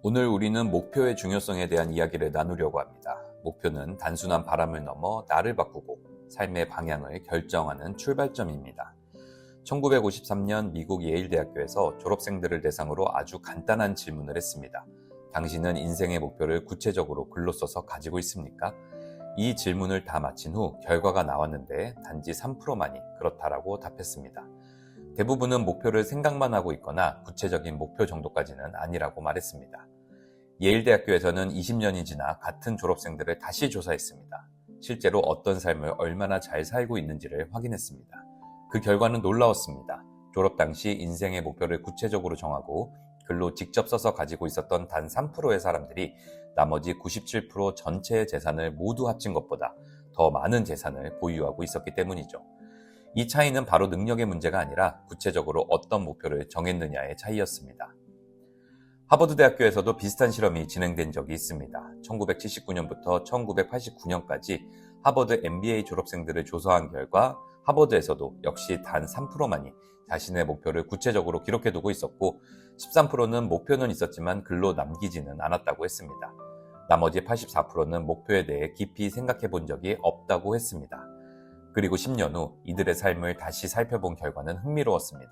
오늘 우리는 목표의 중요성에 대한 이야기를 나누려고 합니다. 목표는 단순한 바람을 넘어 나를 바꾸고 삶의 방향을 결정하는 출발점입니다. 1953년 미국 예일대학교에서 졸업생들을 대상으로 아주 간단한 질문을 했습니다. 당신은 인생의 목표를 구체적으로 글로 써서 가지고 있습니까? 이 질문을 다 마친 후 결과가 나왔는데 단지 3%만이 그렇다라고 답했습니다. 대부분은 목표를 생각만 하고 있거나 구체적인 목표 정도까지는 아니라고 말했습니다. 예일대학교에서는 20년이 지나 같은 졸업생들을 다시 조사했습니다. 실제로 어떤 삶을 얼마나 잘 살고 있는지를 확인했습니다. 그 결과는 놀라웠습니다. 졸업 당시 인생의 목표를 구체적으로 정하고 글로 직접 써서 가지고 있었던 단 3%의 사람들이 나머지 97% 전체의 재산을 모두 합친 것보다 더 많은 재산을 보유하고 있었기 때문이죠. 이 차이는 바로 능력의 문제가 아니라 구체적으로 어떤 목표를 정했느냐의 차이였습니다. 하버드 대학교에서도 비슷한 실험이 진행된 적이 있습니다. 1979년부터 1989년까지 하버드 MBA 졸업생들을 조사한 결과 하버드에서도 역시 단 3%만이 자신의 목표를 구체적으로 기록해두고 있었고 13%는 목표는 있었지만 글로 남기지는 않았다고 했습니다. 나머지 84%는 목표에 대해 깊이 생각해 본 적이 없다고 했습니다. 그리고 10년 후 이들의 삶을 다시 살펴본 결과는 흥미로웠습니다.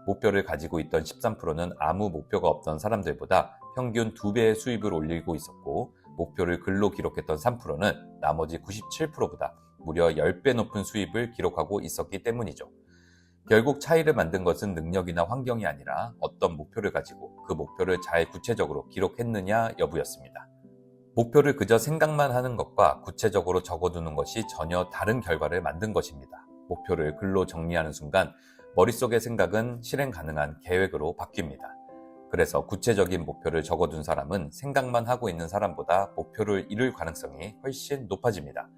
목표를 가지고 있던 13%는 아무 목표가 없던 사람들보다 평균 2배의 수입을 올리고 있었고 목표를 글로 기록했던 3%는 나머지 97%보다 무려 10배 높은 수입을 기록하고 있었기 때문이죠. 결국 차이를 만든 것은 능력이나 환경이 아니라 어떤 목표를 가지고 그 목표를 잘 구체적으로 기록했느냐 여부였습니다. 목표를 그저 생각만 하는 것과 구체적으로 적어두는 것이 전혀 다른 결과를 만든 것입니다. 목표를 글로 정리하는 순간 머릿속의 생각은 실행 가능한 계획으로 바뀝니다. 그래서 구체적인 목표를 적어둔 사람은 생각만 하고 있는 사람보다 목표를 이룰 가능성이 훨씬 높아집니다.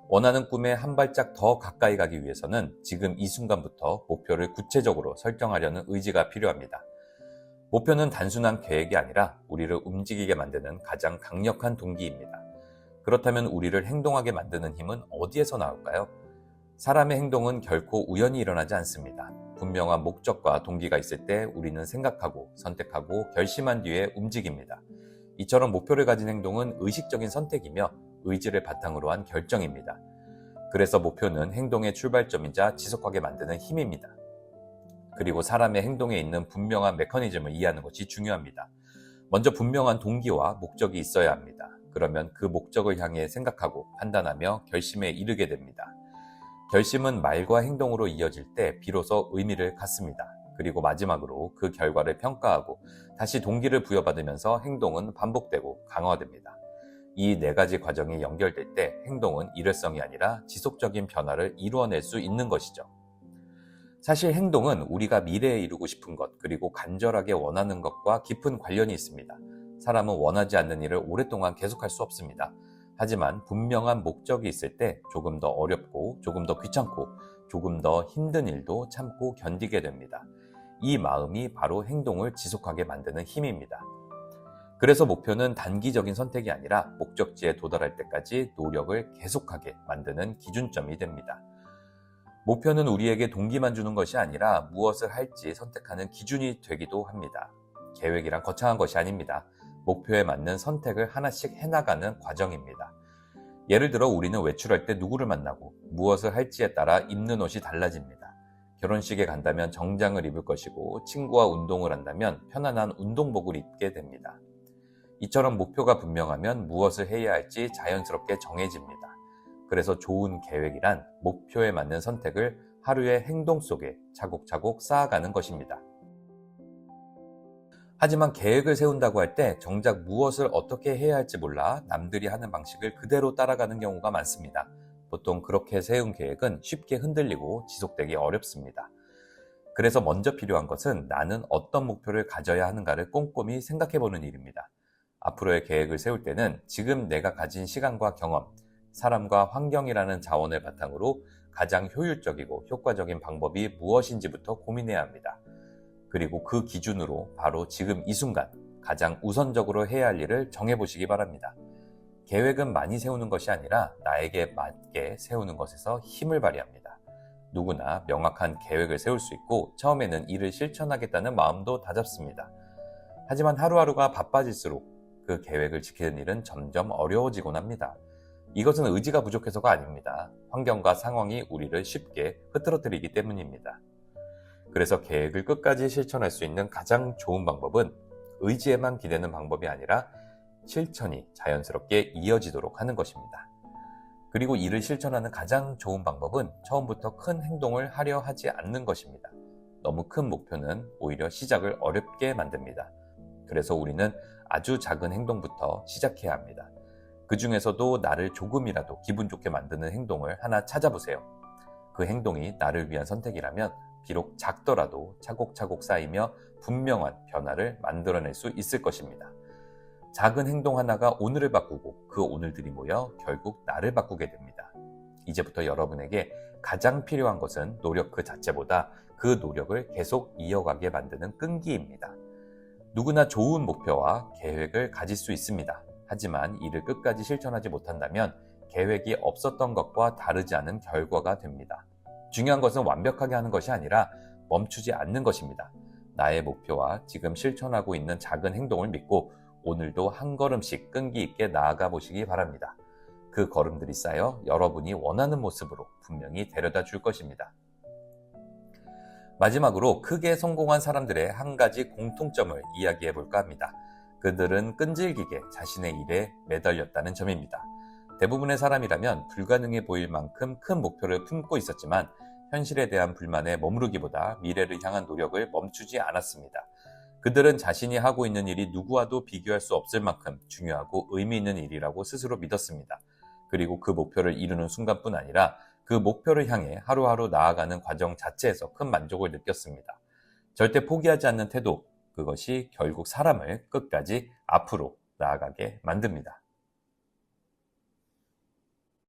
원하는 꿈에 한 발짝 더 가까이 가기 위해서는 지금 이 순간부터 목표를 구체적으로 설정하려는 의지가 필요합니다. 목표는 단순한 계획이 아니라 우리를 움직이게 만드는 가장 강력한 동기입니다. 그렇다면 우리를 행동하게 만드는 힘은 어디에서 나올까요? 사람의 행동은 결코 우연히 일어나지 않습니다. 분명한 목적과 동기가 있을 때 우리는 생각하고 선택하고 결심한 뒤에 움직입니다. 이처럼 목표를 가진 행동은 의식적인 선택이며 의지를 바탕으로 한 결정입니다. 그래서 목표는 행동의 출발점이자 지속하게 만드는 힘입니다. 그리고 사람의 행동에 있는 분명한 메커니즘을 이해하는 것이 중요합니다. 먼저 분명한 동기와 목적이 있어야 합니다. 그러면 그 목적을 향해 생각하고 판단하며 결심에 이르게 됩니다. 결심은 말과 행동으로 이어질 때 비로소 의미를 갖습니다. 그리고 마지막으로 그 결과를 평가하고 다시 동기를 부여받으면서 행동은 반복되고 강화됩니다. 이 네 가지 과정이 연결될 때 행동은 일회성이 아니라 지속적인 변화를 이루어낼 수 있는 것이죠. 사실 행동은 우리가 미래에 이루고 싶은 것 그리고 간절하게 원하는 것과 깊은 관련이 있습니다. 사람은 원하지 않는 일을 오랫동안 계속할 수 없습니다. 하지만 분명한 목적이 있을 때 조금 더 어렵고 조금 더 귀찮고 조금 더 힘든 일도 참고 견디게 됩니다. 이 마음이 바로 행동을 지속하게 만드는 힘입니다. 그래서 목표는 단기적인 선택이 아니라 목적지에 도달할 때까지 노력을 계속하게 만드는 기준점이 됩니다. 목표는 우리에게 동기만 주는 것이 아니라 무엇을 할지 선택하는 기준이 되기도 합니다. 계획이란 거창한 것이 아닙니다. 목표에 맞는 선택을 하나씩 해나가는 과정입니다. 예를 들어 우리는 외출할 때 누구를 만나고 무엇을 할지에 따라 입는 옷이 달라집니다. 결혼식에 간다면 정장을 입을 것이고 친구와 운동을 한다면 편안한 운동복을 입게 됩니다. 이처럼 목표가 분명하면 무엇을 해야 할지 자연스럽게 정해집니다. 그래서 좋은 계획이란 목표에 맞는 선택을 하루의 행동 속에 차곡차곡 쌓아가는 것입니다. 하지만 계획을 세운다고 할 때 정작 무엇을 어떻게 해야 할지 몰라 남들이 하는 방식을 그대로 따라가는 경우가 많습니다. 보통 그렇게 세운 계획은 쉽게 흔들리고 지속되기 어렵습니다. 그래서 먼저 필요한 것은 나는 어떤 목표를 가져야 하는가를 꼼꼼히 생각해보는 일입니다. 앞으로의 계획을 세울 때는 지금 내가 가진 시간과 경험, 사람과 환경이라는 자원을 바탕으로 가장 효율적이고 효과적인 방법이 무엇인지부터 고민해야 합니다. 그리고 그 기준으로 바로 지금 이 순간 가장 우선적으로 해야 할 일을 정해보시기 바랍니다. 계획은 많이 세우는 것이 아니라 나에게 맞게 세우는 것에서 힘을 발휘합니다. 누구나 명확한 계획을 세울 수 있고 처음에는 이를 실천하겠다는 마음도 다잡습니다. 하지만 하루하루가 바빠질수록 그 계획을 지키는 일은 점점 어려워지곤 합니다. 이것은 의지가 부족해서가 아닙니다. 환경과 상황이 우리를 쉽게 흐트러뜨리기 때문입니다. 그래서 계획을 끝까지 실천할 수 있는 가장 좋은 방법은 의지에만 기대는 방법이 아니라 실천이 자연스럽게 이어지도록 하는 것입니다. 그리고 이를 실천하는 가장 좋은 방법은 처음부터 큰 행동을 하려 하지 않는 것입니다. 너무 큰 목표는 오히려 시작을 어렵게 만듭니다. 그래서 우리는 아주 작은 행동부터 시작해야 합니다. 그 중에서도 나를 조금이라도 기분 좋게 만드는 행동을 하나 찾아보세요. 그 행동이 나를 위한 선택이라면 비록 작더라도 차곡차곡 쌓이며 분명한 변화를 만들어낼 수 있을 것입니다. 작은 행동 하나가 오늘을 바꾸고 그 오늘들이 모여 결국 나를 바꾸게 됩니다. 이제부터 여러분에게 가장 필요한 것은 노력 그 자체보다 그 노력을 계속 이어가게 만드는 끈기입니다. 누구나 좋은 목표와 계획을 가질 수 있습니다. 하지만 이를 끝까지 실천하지 못한다면 계획이 없었던 것과 다르지 않은 결과가 됩니다. 중요한 것은 완벽하게 하는 것이 아니라 멈추지 않는 것입니다. 나의 목표와 지금 실천하고 있는 작은 행동을 믿고 오늘도 한 걸음씩 끈기 있게 나아가 보시기 바랍니다. 그 걸음들이 쌓여 여러분이 원하는 모습으로 분명히 데려다 줄 것입니다. 마지막으로 크게 성공한 사람들의 한 가지 공통점을 이야기해 볼까 합니다. 그들은 끈질기게 자신의 일에 매달렸다는 점입니다. 대부분의 사람이라면 불가능해 보일 만큼 큰 목표를 품고 있었지만 현실에 대한 불만에 머무르기보다 미래를 향한 노력을 멈추지 않았습니다. 그들은 자신이 하고 있는 일이 누구와도 비교할 수 없을 만큼 중요하고 의미 있는 일이라고 스스로 믿었습니다. 그리고 그 목표를 이루는 순간뿐 아니라 그 목표를 향해 하루하루 나아가는 과정 자체에서 큰 만족을 느꼈습니다. 절대 포기하지 않는 태도, 그것이 결국 사람을 끝까지 앞으로 나아가게 만듭니다.